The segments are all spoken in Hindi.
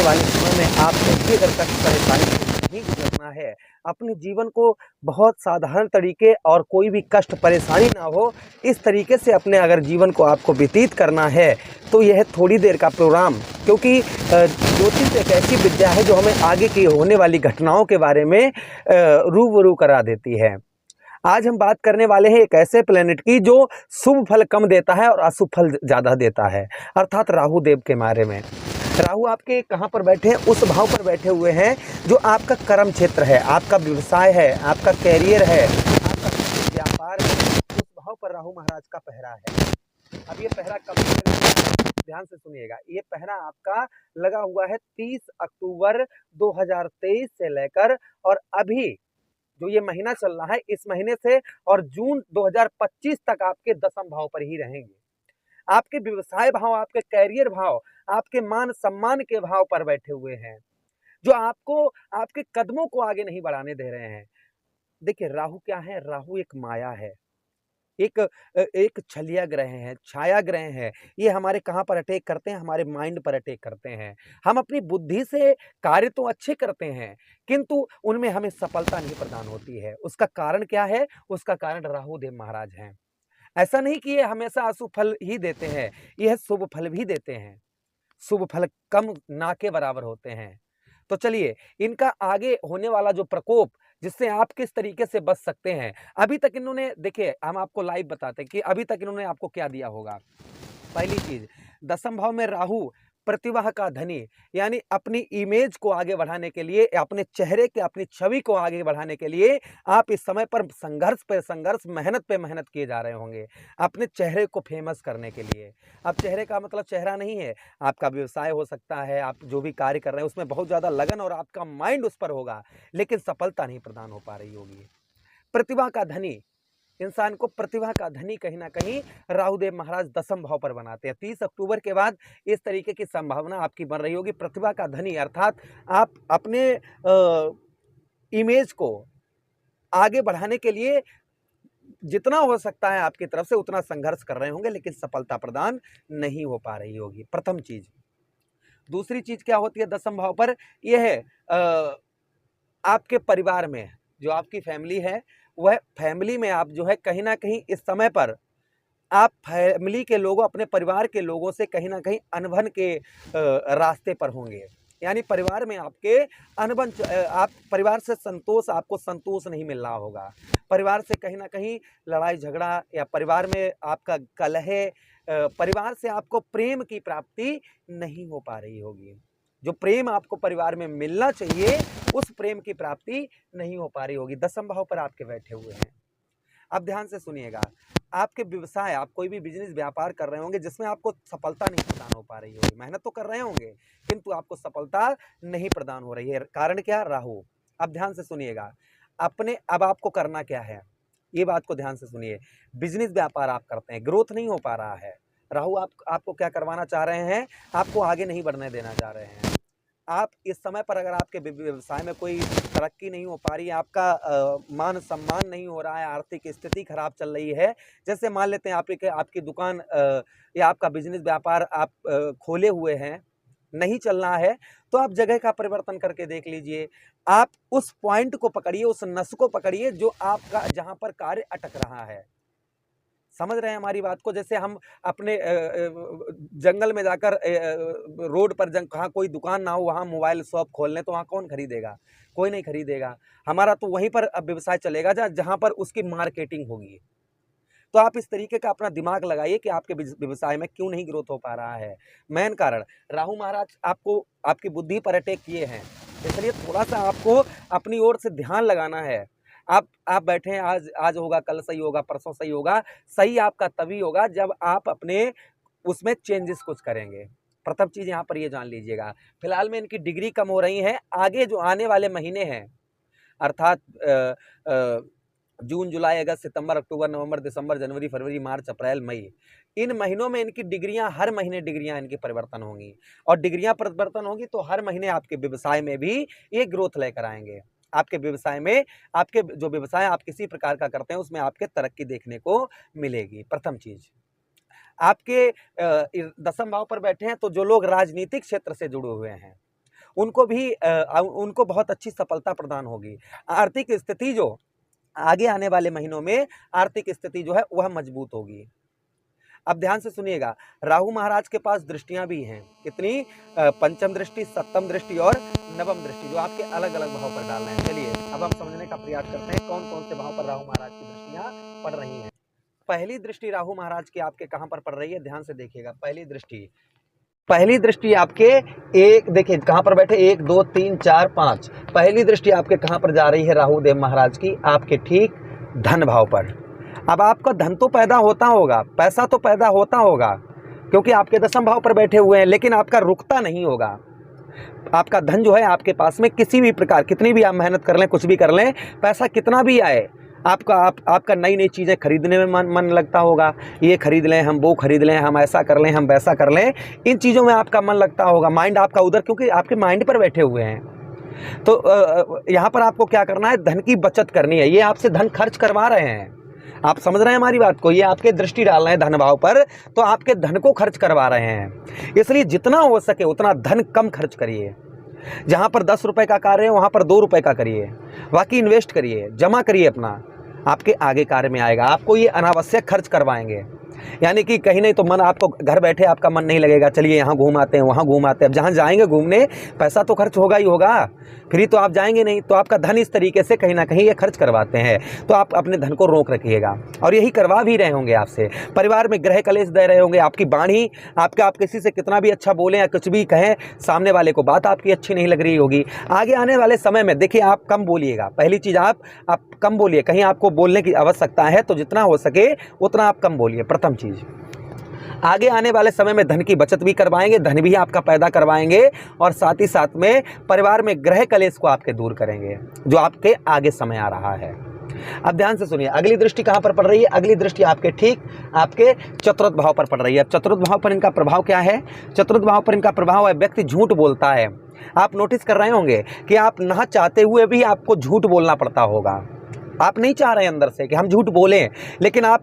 वाले समय में आपको भी अगर कष्ट परेशानी से नहीं गुजरना है, अपने जीवन को बहुत साधारण तरीके और कोई भी कष्ट परेशानी ना हो, इस तरीके से अपने अगर जीवन को आपको व्यतीत करना है, तो यह थोड़ी देर का प्रोग्राम, क्योंकि ज्योतिष एक ऐसी विद्या है जो हमें आगे की होने वाली घटनाओं के बारे में रूबरू करा देती है। आज हम बात करने वाले हैं एक ऐसे प्लेनेट की जो शुभ फल कम देता है और अशुभ फल ज़्यादा देता है, अर्थात राहु देव के बारे में। राहु आपके कहाँ पर बैठे हैं? उस भाव पर बैठे हुए हैं जो आपका कर्म क्षेत्र है, आपका व्यवसाय है, आपका कैरियर है, आपका व्यापार है। उस भाव पर राहु महाराज का पहरा है। अब ये पहरा कब लगेगा? ध्यान से सुनिएगा। ये पहरा आपका लगा हुआ है 30 अक्टूबर 2023 से लेकर और अभी जो ये महीना चल रहा है, इस महीने से और जून 2025 तक आपके दशम भाव पर ही रहेंगे। आपके व्यवसाय भाव, आपके कैरियर भाव, आपके मान सम्मान के भाव पर बैठे हुए हैं, जो आपको आपके कदमों को आगे नहीं बढ़ाने दे रहे हैं। देखिए, राहु क्या है? राहु एक माया है, एक छलिया ग्रह है, छाया ग्रह है। ये हमारे कहाँ पर अटैक करते हैं? हमारे माइंड पर अटैक करते हैं। हम अपनी बुद्धि से कार्य तो अच्छे करते हैं, किंतु उनमें हमें सफलता नहीं प्रदान होती है। उसका कारण क्या है? उसका कारण राहु देव महाराज हैं। ऐसा नहीं कि ये हमेशा अशुभ फल ही देते हैं, यह शुभ फल भी देते हैं। शुभ फल कम ना के बराबर होते हैं। तो चलिए, इनका आगे होने वाला जो प्रकोप, जिससे आप किस तरीके से बच सकते हैं। अभी तक इन्होंने, देखिए हम आपको लाइव बताते हैं कि अभी तक इन्होंने आपको क्या दिया होगा। पहली चीज, दसम भाव में राहु प्रतिभा का धनी, यानी अपनी इमेज को आगे बढ़ाने के लिए, अपने चेहरे के, अपनी छवि को आगे बढ़ाने के लिए आप इस समय पर संघर्ष पे संघर्ष, मेहनत पे मेहनत किए जा रहे होंगे अपने चेहरे को फेमस करने के लिए। अब चेहरे का मतलब चेहरा नहीं है, आपका व्यवसाय हो सकता है, आप जो भी कार्य कर रहे हैं उसमें बहुत ज्यादा लगन और आपका माइंड उस पर होगा, लेकिन सफलता नहीं प्रदान हो पा रही होगी। प्रतिभा का धनी, इंसान को प्रतिभा का धनी कहीं ना कहीं राहुदेव महाराज दसम भाव पर बनाते हैं। 30 अक्टूबर के बाद इस तरीके की संभावना आपकी बन रही होगी। प्रतिभा का धनी अर्थात आप अपने इमेज को आगे बढ़ाने के लिए जितना हो सकता है आपकी तरफ से उतना संघर्ष कर रहे होंगे, लेकिन सफलता प्रदान नहीं हो पा रही होगी। प्रथम चीज। दूसरी चीज क्या होती है दसम भाव पर? यह है आपके परिवार में जो आपकी फैमिली है, वह फैमिली में आप जो है कहीं ना कहीं इस समय पर आप फैमिली के लोगों, अपने परिवार के लोगों से कहीं ना कहीं अनबन के रास्ते पर होंगे। यानी परिवार में आपके अनबन, आप परिवार से संतोष, आपको संतोष नहीं मिल रहा होगा। परिवार से कहीं ना कहीं लड़ाई झगड़ा, या परिवार में आपका कलह, परिवार से आपको प्रेम की प्राप्ति नहीं हो पा रही होगी। जो प्रेम आपको परिवार में मिलना चाहिए, उस प्रेम की प्राप्ति नहीं हो पा रही होगी। दसम भाव पर आपके बैठे हुए हैं। अब ध्यान से सुनिएगा, आपके व्यवसाय, आप कोई भी बिजनेस व्यापार कर रहे होंगे जिसमें आपको सफलता नहीं प्रदान हो पा रही होगी। मेहनत तो कर रहे होंगे, किंतु आपको सफलता नहीं प्रदान हो रही है। कारण क्या? राहु। अब ध्यान से सुनिएगा, अब आपको करना क्या है, ये बात को ध्यान से सुनिए। बिजनेस व्यापार आप करते हैं, ग्रोथ नहीं हो पा रहा है। राहु आपको क्या करवाना चाह रहे हैं? आपको आगे नहीं बढ़ने देना चाह रहे हैं। आप इस समय पर अगर आपके व्यवसाय में कोई तरक्की नहीं हो पा रही है, आपका मान सम्मान नहीं हो रहा है, आर्थिक स्थिति खराब चल रही है, जैसे मान लेते हैं आपकी दुकान या आपका बिजनेस व्यापार आप खोले हुए हैं, नहीं चल रहा है, तो आप जगह का परिवर्तन करके देख लीजिए। आप उस पॉइंट को पकड़िए, उस नस को पकड़िए जो आपका, जहां पर कार्य अटक रहा है। समझ रहे हैं हमारी बात को? जैसे हम अपने जंगल में जाकर रोड पर कहाँ कोई दुकान ना हो, वहाँ मोबाइल शॉप खोल लें, तो वहाँ कौन खरीदेगा? कोई नहीं खरीदेगा। हमारा तो वहीं पर अब व्यवसाय चलेगा जहाँ पर उसकी मार्केटिंग होगी। तो आप इस तरीके का अपना दिमाग लगाइए कि आपके व्यवसाय में क्यों नहीं ग्रोथ हो पा रहा है। मेन कारण राहु महाराज आपको आपकी बुद्धि पर अटैक किए हैं, इसलिए थोड़ा सा आपको अपनी ओर से ध्यान लगाना है। आप बैठे हैं, आज होगा, कल सही होगा, परसों सही होगा। सही आपका तभी होगा जब आप अपने उसमें चेंजेस कुछ करेंगे। प्रथम चीज यहाँ पर ये जान लीजिएगा। फिलहाल में इनकी डिग्री कम हो रही है। आगे जो आने वाले महीने हैं, अर्थात जून, जुलाई, अगस्त, सितंबर, अक्टूबर, नवंबर, दिसंबर, जनवरी, फरवरी, मार्च, अप्रैल, मई, इन महीनों में इनकी डिग्रियां, हर महीने डिग्रियां इनकी परिवर्तन होंगी। और डिग्रियां परिवर्तन होंगी तो हर महीने आपके व्यवसाय में भी ये ग्रोथ लेकर आएंगे। आपके व्यवसाय में, आपके जो व्यवसाय आप किसी प्रकार का करते हैं, उसमें आपके तरक्की देखने को मिलेगी। प्रथम चीज, आपके दसम भाव पर बैठे हैं, तो जो लोग राजनीतिक क्षेत्र से जुड़े हुए हैं, उनको भी उनको बहुत अच्छी सफलता प्रदान होगी। आर्थिक स्थिति जो आगे आने वाले महीनों में आर्थिक स्थिति जो है वह मजबूत होगी। अब ध्यान से सुनिएगा, राहु महाराज के पास दृष्टियां भी हैं। कितनी? पंचम दृष्टि, सप्तम दृष्टि और नवम दृष्टि, जो आपके अलग अलग भाव पर डालना है। चलिए अब हम समझने का प्रयास करते हैं कौन कौन से भाव पर राहु महाराज की दृष्टियां पड़ रही हैं। पहली दृष्टि राहु महाराज की आपके कहां पर पड़ रही है? ध्यान से देखिएगा। पहली दृष्टि आपके एक, देखिए कहां पर बैठे, 1 2 3 4 5। पहली दृष्टि आपके कहां पर जा रही है राहु देव महाराज की? आपके ठीक धन भाव पर। अब आपका धन तो पैदा होता होगा, पैसा तो पैदा होता होगा, क्योंकि आपके दशम भाव पर बैठे हुए हैं, लेकिन आपका रुकता नहीं होगा। आपका धन जो है आपके पास में किसी भी प्रकार, कितनी भी आप मेहनत कर लें, कुछ भी कर लें, पैसा कितना भी आए, आपका नई नई चीज़ें खरीदने में मन लगता होगा। ये खरीद लें, हम वो खरीद लें, हम ऐसा कर लें, हम वैसा कर लें, इन चीज़ों में आपका मन लगता होगा, माइंड आपका उधर, क्योंकि आपके माइंड पर बैठे हुए हैं। तो यहाँ पर आपको क्या करना है? धन की बचत करनी है। ये आपसे धन खर्च करवा रहे हैं, आप समझ रहे हैं हमारी बात को? ये आपके दृष्टि डाल रहे हैं धन भाव पर, तो आपके धन को खर्च करवा रहे हैं। इसलिए जितना हो सके उतना धन कम खर्च करिए। जहाँ पर 10 रुपए का कार्य है वहाँ पर 2 रुपए का करिए, बाकी इन्वेस्ट करिए, जमा करिए अपना, आपके आगे कार्य में आएगा। आपको ये अनावश्यक खर्च करवाएंगे, यानी कि कहीं नहीं तो मन, आपको घर बैठे आपका मन नहीं लगेगा, चलिए यहाँ घूम आते हैं, वहाँ घूम आते हैं। अब जहाँ जाएंगे घूमने पैसा तो खर्च होगा ही होगा, फ्री तो आप जाएंगे नहीं। तो आपका धन इस तरीके से कहीं ना कहीं ये खर्च करवाते हैं। तो आप अपने धन को रोक रखिएगा, और यही करवा भी रहे होंगे आपसे। परिवार में ग्रह कलेश दे रहे होंगे, आपकी वाणी, आप किसी से कितना भी अच्छा बोलें या कुछ भी कहें, सामने वाले को बात आपकी अच्छी नहीं लग रही होगी। आगे आने वाले समय में देखिए आप कम बोलिएगा। पहली चीज़ आप कम बोलिए, कहीं आपको बोलने की आवश्यकता है तो जितना हो सके उतना आप कम बोलिए। प्रथम चीज़, आगे आने वाले समय में धन की बचत भी करवाएंगे, धन भी आपका पैदा करवाएंगे, और साथ ही साथ में परिवार में ग्रह कलेश को आपके दूर करेंगे, जो आपके आगे समय आ रहा है। अब ध्यान से सुनिए, अगली दृष्टि कहाँ पर पड़ रही है? अगली दृष्टि आपके ठीक आपके चतुर्थ भाव पर पड़ रही है। अब चतुर्थ भाव पर इनका प्रभाव क्या है? चतुर्थ भाव पर इनका प्रभाव है, व्यक्ति झूठ बोलता है। आप नोटिस कर रहे होंगे कि आप ना चाहते हुए भी आपको झूठ बोलना पड़ता होगा। आप नहीं चाह रहे हैं अंदर से कि हम झूठ बोलें, लेकिन आप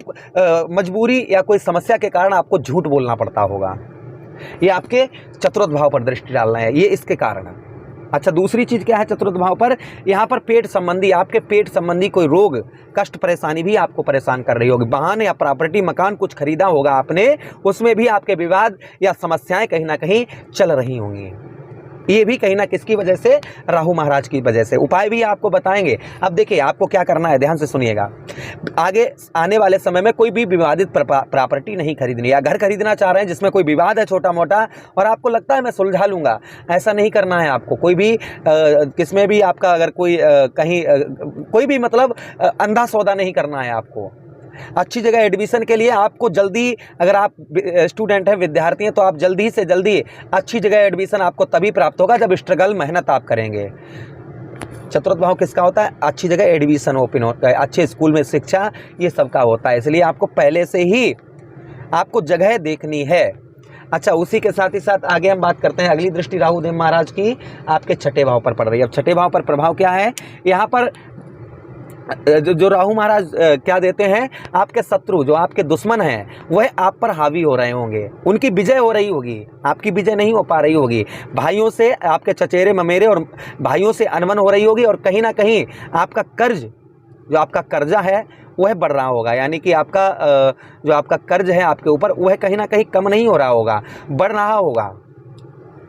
मजबूरी या कोई समस्या के कारण आपको झूठ बोलना पड़ता होगा। ये आपके चतुर्थ भाव पर दृष्टि डालना है, ये इसके कारण है। अच्छा, दूसरी चीज़ क्या है चतुर्थ भाव पर? यहाँ पर पेट संबंधी, आपके पेट संबंधी कोई रोग, कष्ट, परेशानी भी आपको परेशान कर रही होगी। वाहन या प्रॉपर्टी, मकान कुछ खरीदा होगा आपने, उसमें भी आपके विवाद या समस्याएं कहीं ना कहीं चल रही होंगी। ये भी कहीं ना किसकी वजह से? राहु महाराज की वजह से। उपाय भी आपको बताएंगे। अब देखिए आपको क्या करना है, ध्यान से सुनिएगा। आगे आने वाले समय में कोई भी विवादित प्रॉपर्टी नहीं खरीदनी, या घर खरीदना चाह रहे हैं जिसमें कोई विवाद है छोटा मोटा और आपको लगता है मैं सुलझा लूँगा, ऐसा नहीं करना है आपको। कोई भी किसमें भी आपका अगर कोई कहीं कोई भी मतलब अंधा सौदा नहीं करना है आपको। अच्छी जगह एडमिशन के लिए आपको जल्दी, अगर आप स्टूडेंट हैं, विद्यार्थी हैं, तो आप जल्दी से जल्दी अच्छी जगह एडमिशन आपको तभी प्राप्त होगा जब स्ट्रगल, मेहनत आप करेंगे। चतुर्थ भाव किसका होता है? अच्छी जगह एडमिशन ओपन होता है, अच्छे स्कूल में शिक्षा, ये सब का होता है। इसलिए आपको पहले से ही आपको जगह देखनी है। अच्छा, उसी के साथ ही साथ आगे हम बात करते हैं। अगली दृष्टि राहु देव महाराज की आपके छठे भाव पर पड़ रही है। अब छठे भाव पर प्रभाव क्या है? यहाँ पर जो राहु महाराज क्या देते हैं, आपके शत्रु, जो आपके दुश्मन हैं, वह आप पर हावी हो रहे होंगे, उनकी विजय हो रही होगी, आपकी विजय नहीं हो पा रही होगी। भाइयों से आपके चचेरे ममेरे और भाइयों से अनबन हो रही होगी, और कहीं ना कहीं आपका कर्ज, जो आपका कर्जा है वह बढ़ रहा होगा। यानी कि आपका जो आपका कर्ज है आपके ऊपर, वह कहीं ना कहीं कम नहीं हो रहा होगा, बढ़ रहा होगा।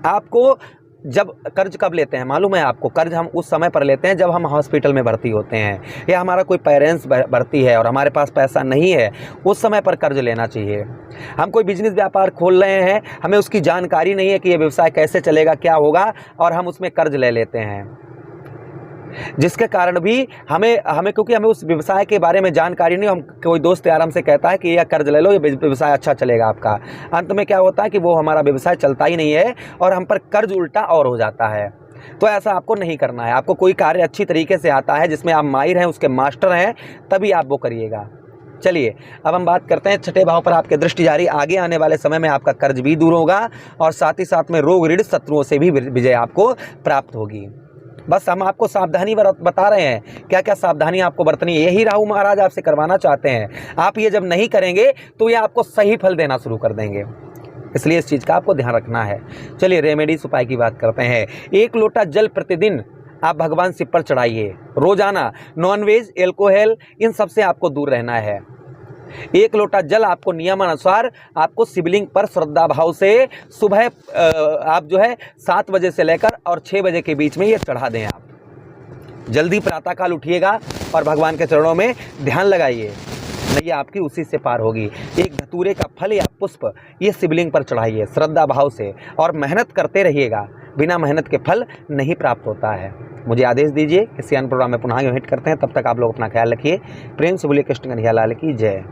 आपको जब कर्ज कब लेते हैं मालूम है आपको? कर्ज हम उस समय पर लेते हैं जब हम हॉस्पिटल में भर्ती होते हैं, या हमारा कोई पेरेंट्स भर्ती है और हमारे पास पैसा नहीं है, उस समय पर कर्ज लेना चाहिए। हम कोई बिजनेस व्यापार खोल रहे हैं, हमें उसकी जानकारी नहीं है कि ये व्यवसाय कैसे चलेगा, क्या होगा, और हम उसमें कर्ज ले लेते हैं, जिसके कारण भी हमें क्योंकि हमें उस व्यवसाय के बारे में जानकारी नहीं, हम कोई दोस्त यार हमसे कहता है कि यह कर्ज ले लो, ये व्यवसाय अच्छा चलेगा आपका। अंत में क्या होता है कि वो हमारा व्यवसाय चलता ही नहीं है और हम पर कर्ज उल्टा और हो जाता है। तो ऐसा आपको नहीं करना है। आपको कोई कार्य अच्छी तरीके से आता है, जिसमें आप माहिर हैं, उसके मास्टर हैं, तभी आप वो करिएगा। चलिए अब हम बात करते हैं छठे भाव पर आपके दृष्टि जारी। आगे आने वाले समय में आपका कर्ज भी दूर होगा, और साथ ही साथ में रोग, ऋण, शत्रुओं से भी विजय आपको प्राप्त होगी। बस हम आपको सावधानी बता रहे हैं, क्या क्या सावधानी आपको बरतनी है, यही राहु महाराज आपसे करवाना चाहते हैं। आप ये जब नहीं करेंगे तो ये आपको सही फल देना शुरू कर देंगे। इसलिए इस चीज़ का आपको ध्यान रखना है। चलिए रेमेडीज उपाय की बात करते हैं। 1 लोटा जल प्रतिदिन आप भगवान शिव पर चढ़ाइए। रोजाना नॉनवेज, एल्कोहल, इन सब से आपको दूर रहना है। 1 लोटा जल आपको नियमानुसार आपको शिवलिंग पर श्रद्धा भाव से सुबह आप जो है 7 बजे से लेकर और 6 बजे के बीच में ये चढ़ा दें। आप जल्दी प्रातःकाल उठिएगा और भगवान के चरणों में ध्यान लगाइए, नैया आपकी उसी से पार होगी। एक धतूरे का फल या पुष्प ये शिवलिंग पर चढ़ाइए श्रद्धा भाव से और मेहनत करते रहिएगा। बिना मेहनत के फल नहीं प्राप्त होता है। मुझे आदेश दीजिए, किसी अन्य प्रोग्राम में पुनः भेंट करते हैं। तब तक आप लोग अपना ख्याल रखिए। प्रेम से बोलिए कृष्ण कन्हैया लाल की जय।